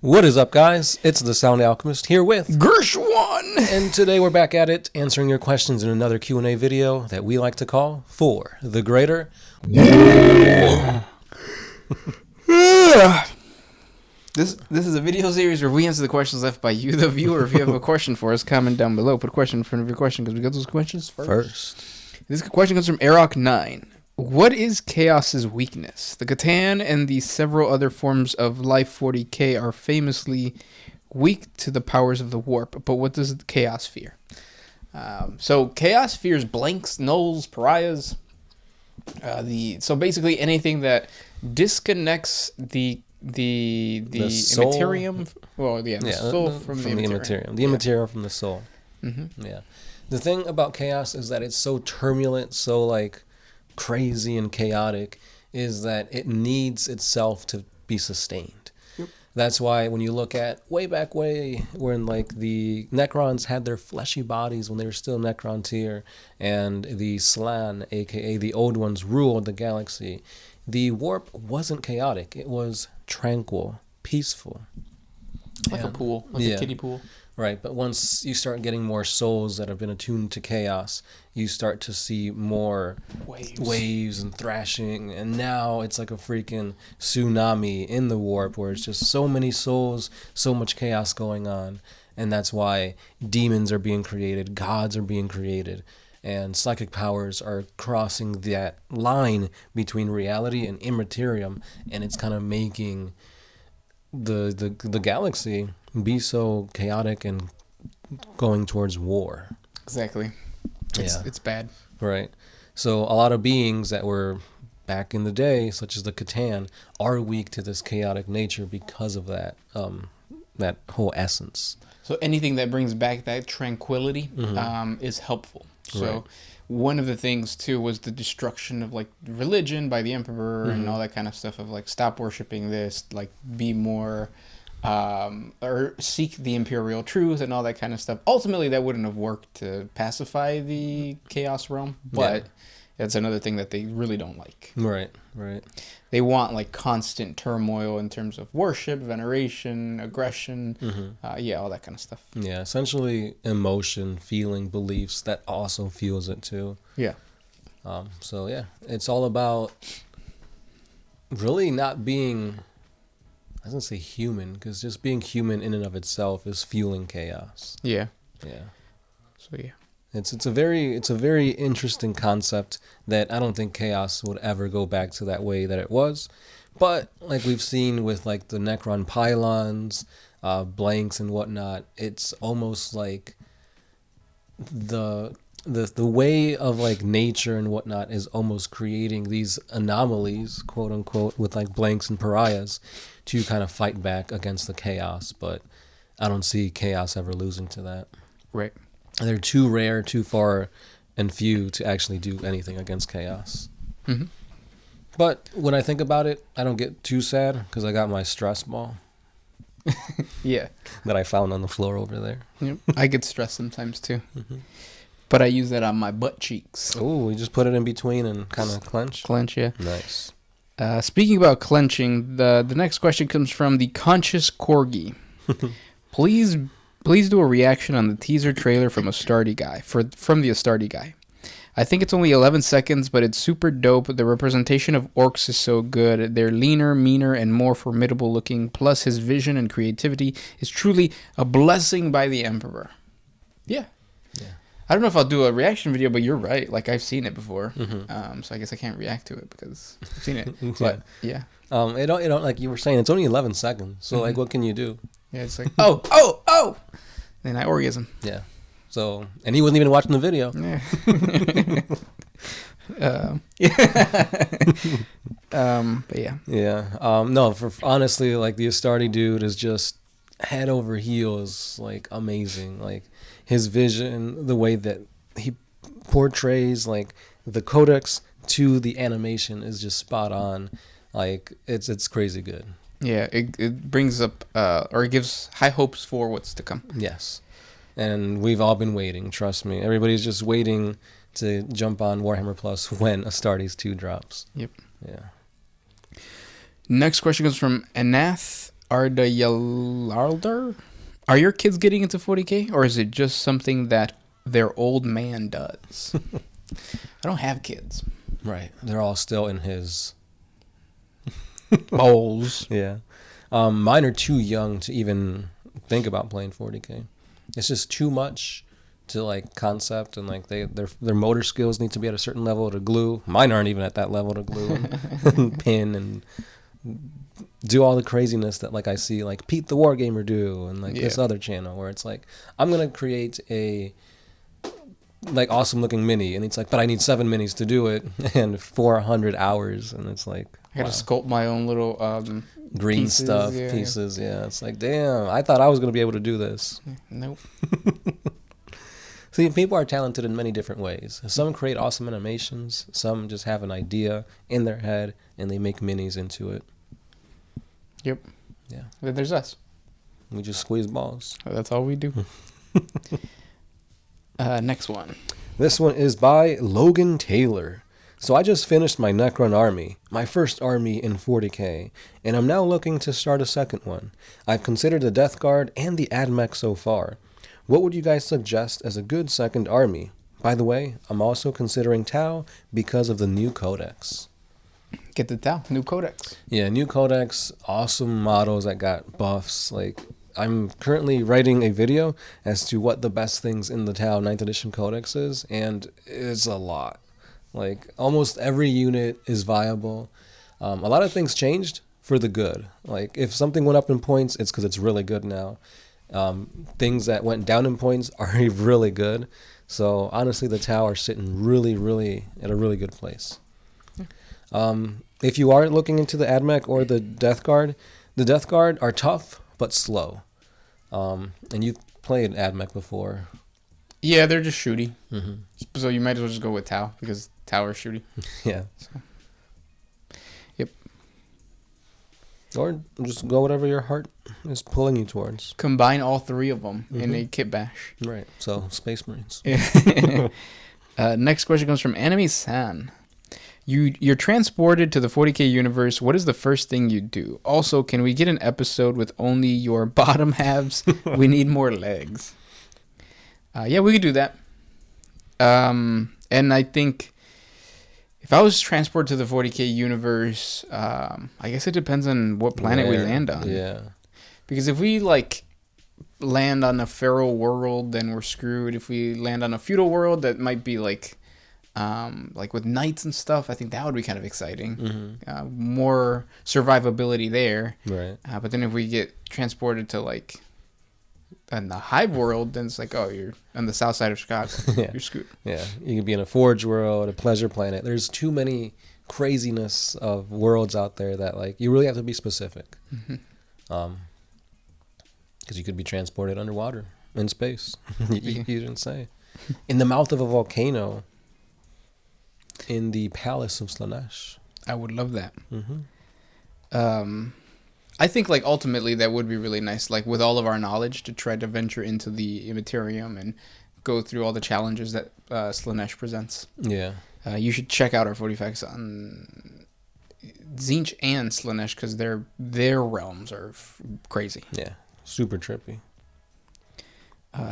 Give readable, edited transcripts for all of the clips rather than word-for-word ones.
What is up, guys? It's the Sound Alchemist here with Gershwan, and today we're back at it, answering your questions in another Q&A video that we like to call For the Greater. This is a video series where we answer the questions left by you, the viewer. If you have a question for us, comment down below. Put a question in front of your question because we got those questions first. This question comes from Arok9. What is Chaos's weakness? The Catan and the several other forms of Life 40K are famously weak to the powers of the warp, but what does Chaos fear? So Chaos fears blanks, nulls, pariahs. So basically anything that disconnects the soul. immaterium. Well, the soul from the immaterium. The immaterium from the soul. Mm-hmm. Yeah. The thing about Chaos is that it's so turbulent, so like crazy and chaotic, is that it needs itself to be sustained. Yep. That's why when you look at way back when like the Necrons had their fleshy bodies when they were still Necron tier, and the Slan, aka the Old Ones, ruled the galaxy, the warp wasn't chaotic. It was tranquil, peaceful. Like a pool, like a kiddie pool. Right, but once you start getting more souls that have been attuned to chaos, you start to see more waves and thrashing, and now it's like a freaking tsunami in the warp where it's just so many souls, so much chaos going on, and that's why demons are being created, gods are being created, and psychic powers are crossing that line between reality and immaterium, and it's kind of making the galaxy be so chaotic and going towards war. Exactly. It's bad. Right. So a lot of beings that were back in the day, such as the Catan, are weak to this chaotic nature because of that that whole essence. So anything that brings back that tranquility is helpful. So one of the things too was the destruction of like religion by the emperor and all that kind of stuff of like stop worshiping this, like be more or seek the imperial truth and all that kind of stuff. Ultimately that wouldn't have worked to pacify the chaos realm, but that's another thing that they really don't like. Right. They want like constant turmoil in terms of worship, veneration, aggression, all that kind of stuff. Yeah, essentially emotion, feeling, beliefs that also fuels it too. Yeah. So yeah, it's all about really not being, I was gonna say human, because just being human in and of itself is fueling chaos. Yeah. So yeah. It's a very interesting concept that I don't think chaos would ever go back to that way that it was. But like we've seen with like the Necron pylons, blanks and whatnot, it's almost like the way of like nature and whatnot is almost creating these anomalies, quote unquote, with like blanks and pariahs to kind of fight back against the chaos. But I don't see chaos ever losing to that. Right. They're too rare, too far and few to actually do anything against chaos. Mm-hmm. But when I think about it, I don't get too sad because I got my stress ball. Yeah. That I found on the floor over there. Yep. I get stressed sometimes too. But I use that on my butt cheeks. Oh, you just put it in between and kind of clench? Clench, yeah. Nice. Speaking about clenching, the next question comes from the Conscious Corgi. Please do a reaction on the teaser trailer from the Astartes guy. I think it's only 11 seconds, but it's super dope. The representation of orcs is so good. They're leaner, meaner, and more formidable looking. Plus, his vision and creativity is truly a blessing by the Emperor. Yeah. I don't know if I'll do a reaction video, but you're right. Like, I've seen it before. So I guess I can't react to it because I've seen it. But, yeah. It don't, like you were saying, it's only 11 seconds. So, like, what can you do? Yeah, it's like, oh! Then I orgasm. Yeah. So, and he wasn't even watching the video. Yeah. But yeah. Yeah. No, honestly, like the Astartes dude is just head over heels, like amazing. Like his vision, the way that he portrays like the codex to the animation is just spot on. Like it's crazy good. Yeah, it brings up or it gives high hopes for what's to come. Yes. And we've all been waiting, trust me. Everybody's just waiting to jump on Warhammer Plus when Astartes 2 drops. Yep. Yeah. Next question comes from Anath Ardayalarder. Are your kids getting into 40K, or is it just something that their old man does? I don't have kids. Right. They're all still in his bowls. Yeah. Mine are too young to even think about playing 40K. It's just too much to like concept, and like their motor skills need to be at a certain level to glue. Mine aren't even at that level to glue and pin and do all the craziness that like I see like Pete the Wargamer do and like this other channel where it's like I'm gonna create a like awesome looking mini, and it's like, but I need 7 minis to do it and 400 hours, and it's like I gotta sculpt my own little green pieces, pieces. Yeah, it's like, damn, I thought I was gonna be able to do this. Nope. See, people are talented in many different ways. Some create awesome animations. Some just have an idea in their head and they make minis into it. Yep. Yeah. Then there's us. We just squeeze balls. That's all we do. Next one. This one is by Logan Taylor. So I just finished my Necron army, my first army in 40K, and I'm now looking to start a second one. I've considered the Death Guard and the AdMech so far. What would you guys suggest as a good second army? By the way, I'm also considering Tau because of the new codex. Get the Tau, new codex. Yeah, new codex, awesome models that got buffs. Like, I'm currently writing a video as to what the best things in the Tau 9th edition codex is, and it's a lot. Like, almost every unit is viable. A lot of things changed for the good. Like, if something went up in points, it's because it's really good now. Things that went down in points are really good. So honestly, the Tau are sitting really, really at a really good place. If you are looking into the AdMech or the Death Guard are tough but slow. And you've played AdMech before. Yeah, they're just shooty. Mm-hmm. So you might as well just go with Tau because Tau are shooty. Yeah. So. Yep. Or just go whatever your heart is pulling you towards. Combine all three of them in a kit bash. Right. So, Space Marines. Next question comes from Anime San. You're transported to the 40K universe. What is the first thing you do? Also, can we get an episode with only your bottom halves? We need more legs. Yeah, we could do that. And I think if I was transported to the 40K universe, I guess it depends on what planet we land on. Yeah. Because if we like land on a feral world, then we're screwed. If we land on a feudal world, that might be like with knights and stuff, I think that would be kind of exciting. Mm-hmm. More survivability there. Right. But then if we get transported to like in the hive world, then it's like, oh, you're on the south side of Chicago. Yeah. You're screwed. Yeah. You could be in a forge world, a pleasure planet. There's too many craziness of worlds out there that like you really have to be specific. Mm-hmm. Because you could be transported underwater in space. You didn't say. In the mouth of a volcano. In the palace of Slaanesh. I would love that. Mm-hmm. I think like ultimately that would be really nice, like with all of our knowledge, to try to venture into the Immaterium and go through all the challenges that Slaanesh presents. Yeah. You should check out our 40 facts on Tzeentch and Slaanesh because their realms are crazy. Yeah, super trippy.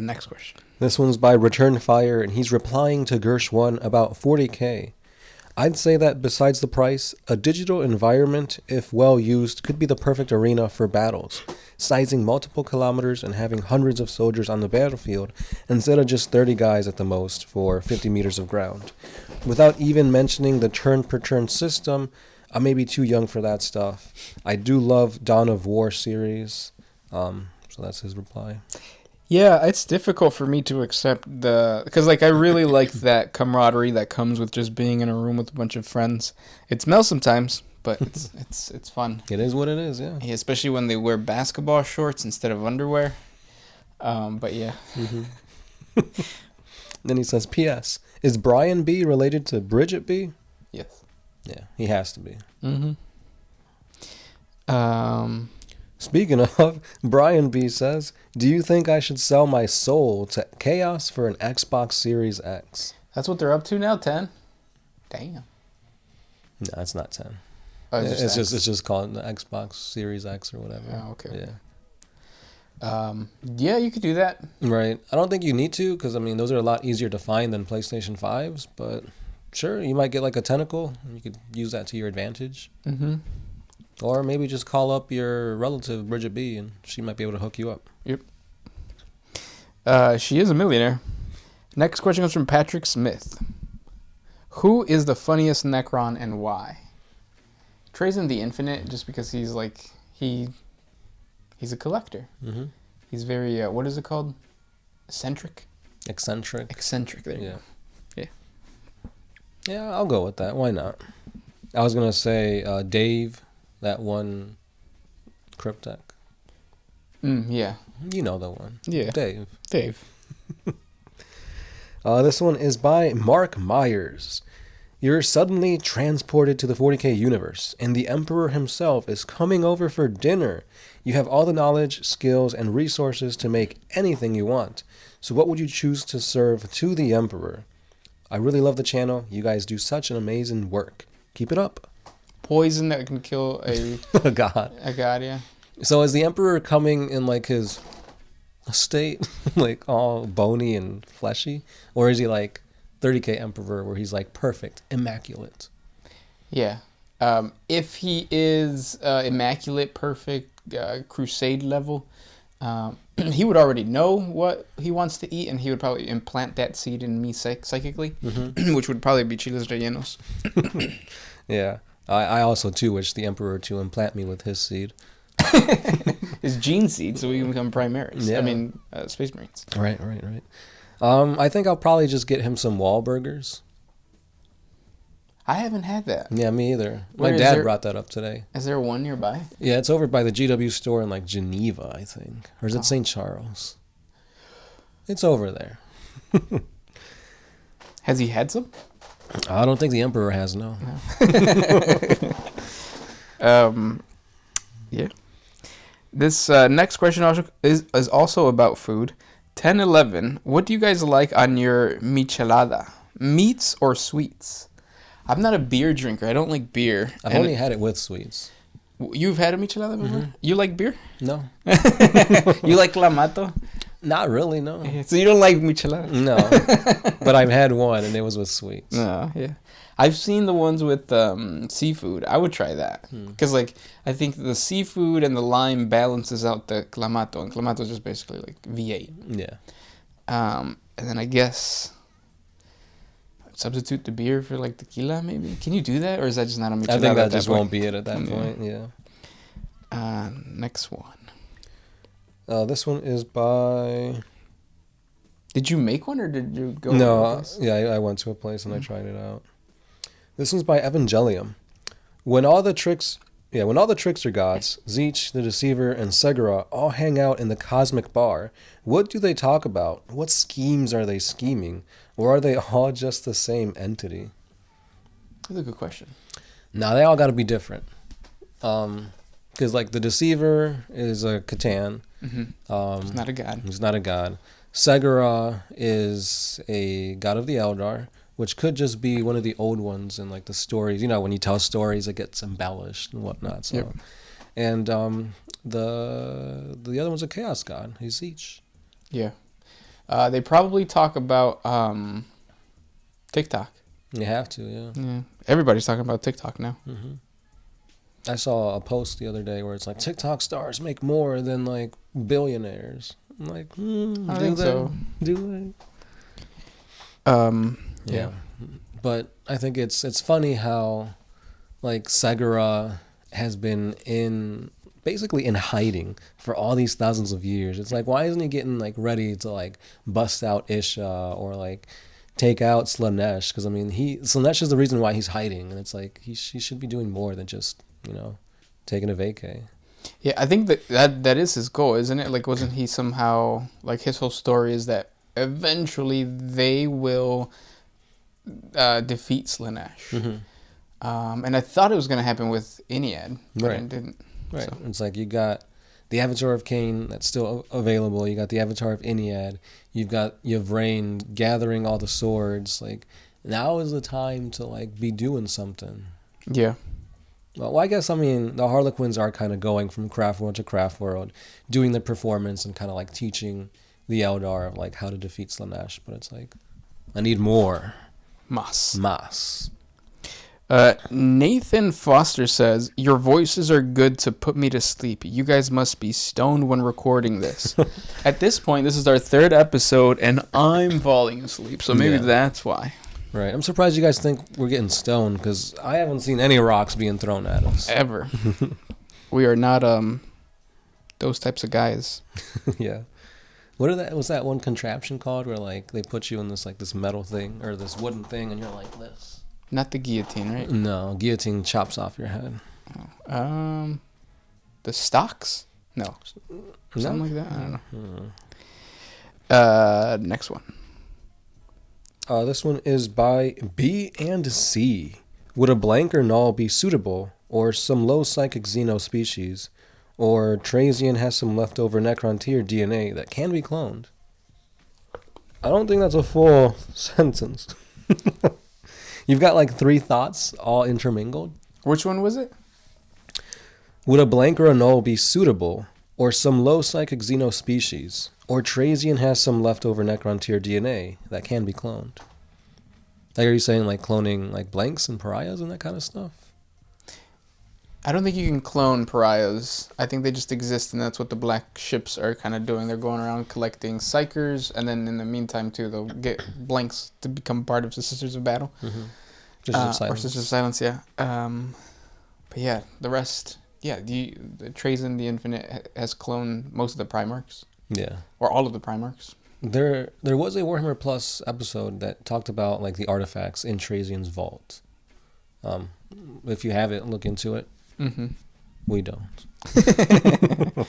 Next question. This one's by Return Fire, and he's replying to Gersh1 about 40K. I'd say that besides the price, a digital environment, if well used, could be the perfect arena for battles, sizing multiple kilometers and having hundreds of soldiers on the battlefield instead of just 30 guys at the most for 50 meters of ground. Without even mentioning the turn-per-turn system, I may be too young for that stuff. I do love Dawn of War series, so that's his reply. Yeah, it's difficult for me to accept because like I really like that camaraderie that comes with just being in a room with a bunch of friends. It smells sometimes, but it's fun. It is what it is, yeah. Yeah, especially when they wear basketball shorts instead of underwear. But yeah. Mm-hmm. Then he says, P.S. Is Brian B related to Bridget B? Yes. Yeah, he has to be. Mm-hmm. Speaking of, Brian B says, do you think I should sell my soul to Chaos for an Xbox Series X? That's what they're up to now, 10? Damn. No, it's not 10. It's just called the Xbox Series X or whatever. Oh, okay. Yeah. Yeah, you could do that. Right. I don't think you need to, because I mean those are a lot easier to find than PlayStation 5s. But sure, you might get like a tentacle, and you could use that to your advantage. Mm-hmm. Or maybe just call up your relative Bridget B, and she might be able to hook you up. Yep. She is a millionaire. Next question comes from Patrick Smith. Who is the funniest Necron and why? Trey's in the Infinite just because he's like he's a collector. Mm-hmm. He's very what is it called? Eccentric. There you go. Yeah, I'll go with that. Why not? I was gonna say Dave, that one Cryptek. Yeah. You know the one. Yeah. Dave. This one is by Mark Myers. You're suddenly transported to the 40K universe, and the Emperor himself is coming over for dinner. You have all the knowledge, skills, and resources to make anything you want. So what would you choose to serve to the Emperor? I really love the channel. You guys do such an amazing work. Keep it up. Poison that can kill a A god. A god, yeah. So is the Emperor coming in like his state, like all bony and fleshy? Or is he like 30K Emperor where he's like perfect, immaculate? Yeah. If he is immaculate, perfect, crusade level, he would already know what he wants to eat, and he would probably implant that seed in me psychically, which would probably be chiles rellenos. Yeah. I also, too, wish the Emperor to implant me with his seed. His gene seed, so we can become Primaris. Yeah. I mean, Space Marines. Right. I think I'll probably just get him some Wahlburgers. I haven't had that. Yeah, me either. Where My dad brought that up today. Is there one nearby? Yeah, it's over by the GW store in like Geneva, I think. Or is it St. Charles? It's over there. Has he had some? I don't think the Emperor has, no. Yeah. This next question also is also about food. 10-11. What do you guys like on your michelada? Meats or sweets? I'm not a beer drinker. I don't like beer. I've only had it with sweets. You've had a michelada before? Mm-hmm. You like beer? No. You like clamato? Not really, no. So you don't like michelada? No. But I've had one, and it was with sweets. No, yeah. I've seen the ones with seafood. I would try that. Because, like, I think the seafood and the lime balances out the clamato. And clamato is just basically, like, V8. Yeah. And then I guess substitute the beer for, like, tequila, maybe? Can you do that? Or is that just not a michelada? I think that just won't be it at that point, yeah. Next one. This one is by... Did you make one or did you go? No, yeah, I went to a place and I tried it out. This one's by Evangelium. When all the trickster gods, Zeech, the Deceiver, and Segura all hang out in the cosmic bar, what do they talk about? What schemes are they scheming? Or are they all just the same entity? That's a good question. Nah, they all got to be different. Because, like, the Deceiver is a Catan. Mm-hmm. He's not a god. He's not a god. Segura is a god of the Eldar, which could just be one of the old ones in, like, the stories. You know, when you tell stories, it gets embellished and whatnot. So. Yep. And the other one's a chaos god. He's Zeech. Yeah. They probably talk about TikTok. You have to, yeah. Everybody's talking about TikTok now. Mm-hmm. I saw a post the other day where it's like, TikTok stars make more than, like, billionaires. I'm like, I think so. Do they? Yeah. But I think it's funny how, like, Segura has been basically in hiding for all these thousands of years. It's like, why isn't he getting, like, ready to, like, bust out Isha or, like, take out Slanesh? Because, I mean, Slanesh is the reason why he's hiding. And it's like, he should be doing more than just, you know, taking a vacay. Yeah, I think that is his goal, isn't it? Like, wasn't he somehow, like, his whole story is that eventually they will defeat Slanesh. Mm-hmm. And I thought it was going to happen with Iniad, but right. it didn't. Right. So. It's like you got the Avatar of Cain that's still available. You got the Avatar of Iniad. You've got Yvrain gathering all the swords. Like, now is the time to, like, be doing something. Yeah. Well, I guess, I mean, the Harlequins are kind of going from craft world to craft world, doing the performance and kind of like teaching the Eldar of like how to defeat Slanesh. But it's like, I need more. Mas. Nathan Foster says, your voices are good to put me to sleep. You guys must be stoned when recording this. At this point, this is our 3rd episode, and I'm falling asleep, so maybe that's why. Right. I'm surprised you guys think we're getting stoned, because I haven't seen any rocks being thrown at us. Ever. We are not those types of guys. Yeah. Was that one contraption called where like they put you in this like this metal thing or this wooden thing and you're like this? Not the guillotine, right? No, guillotine chops off your head. The stocks? No. Something like that? I don't know. Next one. This one is by B and C. Would a blank or null be suitable, or some low psychic xeno species, or Trazian has some leftover Necrontyr DNA that can be cloned? I don't think that's a full sentence. You've got like 3 thoughts all intermingled. Which one was it? Would a blank or a null be suitable, or some low psychic xeno species, or Trazian has some leftover Necrontyr DNA that can be cloned? Like, are you saying like cloning like blanks and pariahs and that kind of stuff? I don't think you can clone pariahs. I think they just exist, and that's what the black ships are kind of doing. They're going around collecting psychers, and then in the meantime, too, they'll get blanks to become part of the Sisters of Battle. Mm-hmm. Or Sisters of Silence, yeah. But yeah, the rest, yeah, the Trazian the Infinite has cloned most of the Primarchs. Yeah. Or all of the Primarchs. There was a Warhammer Plus episode that talked about like the artifacts in Trazian's vault. If you have it, look into it. Mm-hmm. We don't. The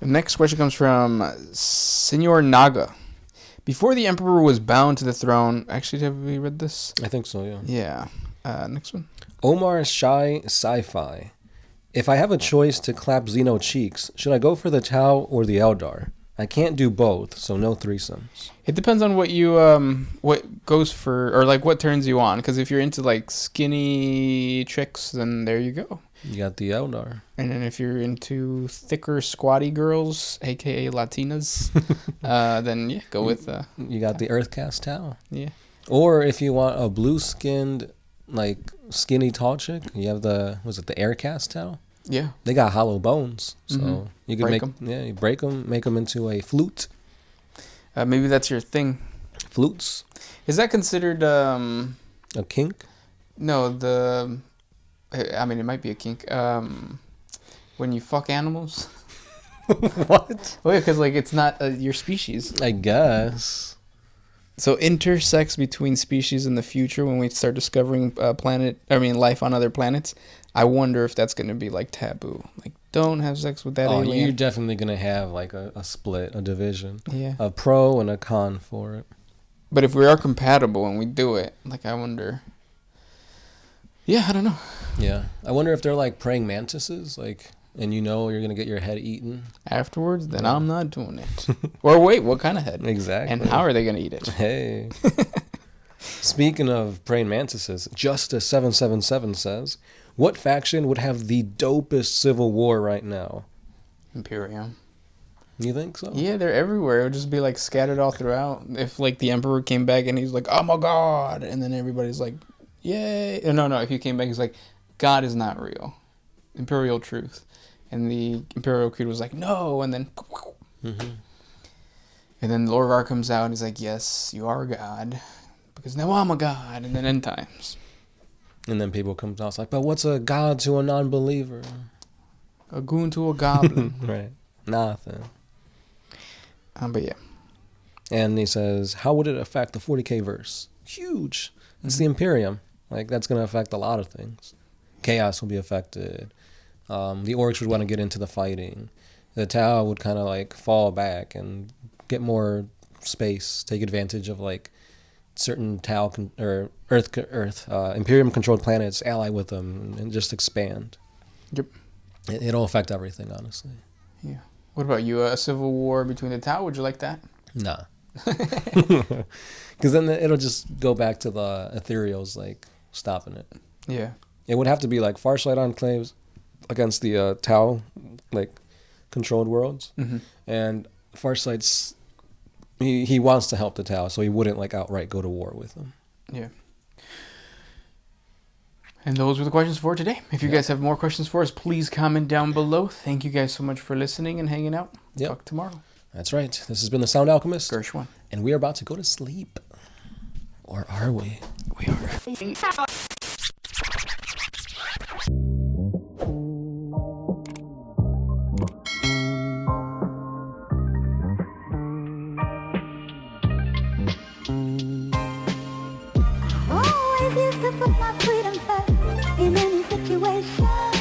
next question comes from Senor Naga. Before the Emperor was bound to the throne... Actually, have we read this? I think so, yeah. Yeah. Next one. Omar Shy Sci-Fi. If I have a choice to clap Xeno cheeks, should I go for the Tau or the Eldar? I can't do both, so no threesomes. It depends on what you what goes for, or like what turns you on. Because if you're into like skinny chicks, then there you go. You got the Eldar. And then if you're into thicker, squatty girls, aka Latinas, then yeah, go with. You got the Earthcast Tau. Yeah. Or if you want a blue-skinned, like skinny tall chick, you have the Aircast Tau. Yeah. They got hollow bones, so you can you break them, make them into a flute. Maybe that's your thing. Flutes. Is that considered a kink? No, I mean, it might be a kink. When you fuck animals. What? Oh yeah, because like it's not your species. I guess. So intersex between species in the future when we start discovering life on other planets. I wonder if that's going to be like taboo. Like, don't have sex with that alien. You're definitely going to have like a split, a division. Yeah. A pro and a con for it. But if we are compatible and we do it, like, I wonder. Yeah, I don't know. Yeah. I wonder if they're like praying mantises, like, and you're going to get your head eaten. Afterwards, then I'm not doing it. Or wait, what kind of head? Exactly. And how are they going to eat it? Hey. Speaking of praying mantises, Justice777 says, what faction would have the dopest civil war right now? Imperium. You think so? Yeah, they're everywhere. It would just be like scattered all throughout. If like the Emperor came back and he's like, oh my God. And then everybody's like, yay. No. If he came back, he's like, God is not real. Imperial truth. And the Imperial Creed was like, no. And then, mm-hmm. And then Lorgar comes out and he's like, yes, you are God. Because now I'm a God. And then end times. And then people come out, it's like, but what's a god to a non-believer? A goon to a goblin. Right. Nothing. But yeah. And he says, how would it affect the 40K verse? Huge. It's the Imperium. Like, that's going to affect a lot of things. Chaos will be affected. The orcs would want to get into the fighting. The Tau would kind of like fall back and get more space, take advantage of like certain Tau or Imperium controlled planets, ally with them, and just expand. Yep. It'll affect everything, honestly. Yeah. What about you? A civil war between the Tau? Would you like that? Nah. Because then it'll just go back to the ethereals, like stopping it. Yeah. It would have to be like Farsight enclaves against the Tau, like controlled worlds, and Farsight's he wants to help the Tau, so he wouldn't like outright go to war with them. Yeah. And those were the questions for today. If you guys have more questions for us, please comment down below. Thank you guys so much for listening and hanging out. Talk tomorrow. That's right. This has been the Sound Alchemist. Gershwin. And we are about to go to sleep. Or are we? We are. Always used to put my freedom first in any situation.